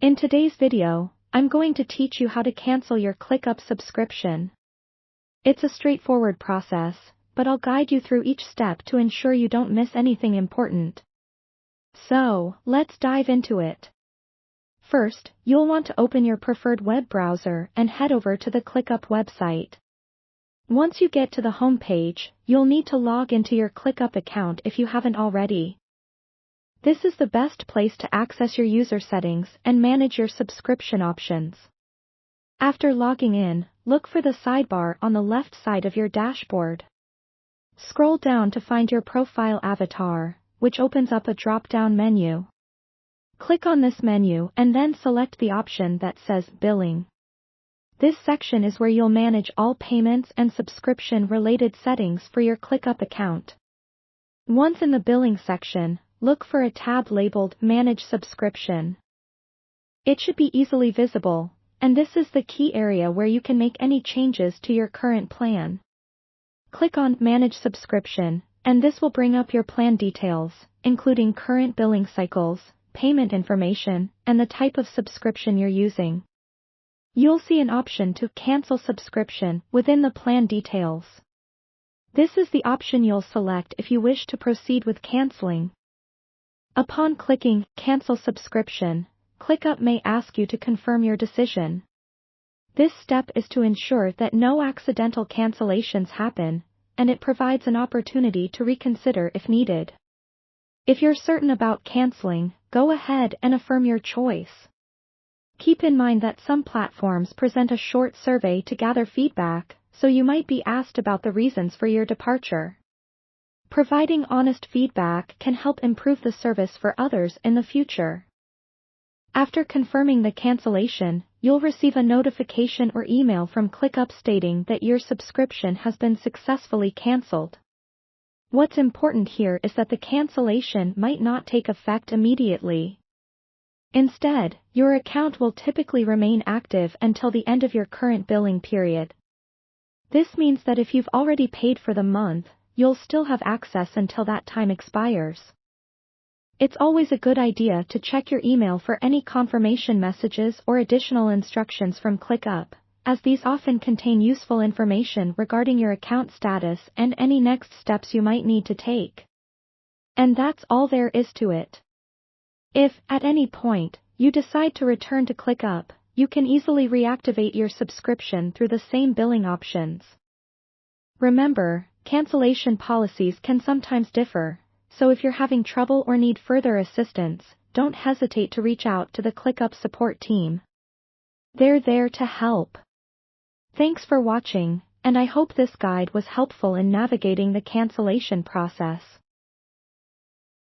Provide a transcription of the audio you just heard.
In today's video, I'm going to teach you how to cancel your Clickup subscription. It's a straightforward process, but I'll guide you through each step to ensure you don't miss anything important. So, let's dive into it. First, you'll want to open your preferred web browser and head over to the Clickup website. Once you get to the home page, you'll need to log into your Clickup account if you haven't already. This is the best place to access your user settings and manage your subscription options. After logging in, look for the sidebar on the left side of your dashboard. Scroll down to find your profile avatar, which opens up a drop-down menu. Click on this menu and then select the option that says Billing. This section is where you'll manage all payments and subscription-related settings for your Clickup account. Once in the Billing section, look for a tab labeled Manage Subscription. It should be easily visible, and this is the key area where you can make any changes to your current plan. Click on Manage Subscription, and this will bring up your plan details, including current billing cycles, payment information, and the type of subscription you're using. You'll see an option to Cancel Subscription within the plan details. This is the option you'll select if you wish to proceed with canceling. Upon clicking Cancel Subscription, Clickup may ask you to confirm your decision. This step is to ensure that no accidental cancellations happen, and it provides an opportunity to reconsider if needed. If you're certain about canceling, go ahead and affirm your choice. Keep in mind that some platforms present a short survey to gather feedback, so you might be asked about the reasons for your departure. Providing honest feedback can help improve the service for others in the future. After confirming the cancellation, you'll receive a notification or email from Clickup stating that your subscription has been successfully canceled. What's important here is that the cancellation might not take effect immediately. Instead, your account will typically remain active until the end of your current billing period. This means that if you've already paid for the month, you'll still have access until that time expires. It's always a good idea to check your email for any confirmation messages or additional instructions from Clickup, as these often contain useful information regarding your account status and any next steps you might need to take. And that's all there is to it. If, at any point, you decide to return to Clickup, you can easily reactivate your subscription through the same billing options. Remember, cancellation policies can sometimes differ, so if you're having trouble or need further assistance, don't hesitate to reach out to the Clickup support team. They're there to help. Thanks for watching, and I hope this guide was helpful in navigating the cancellation process.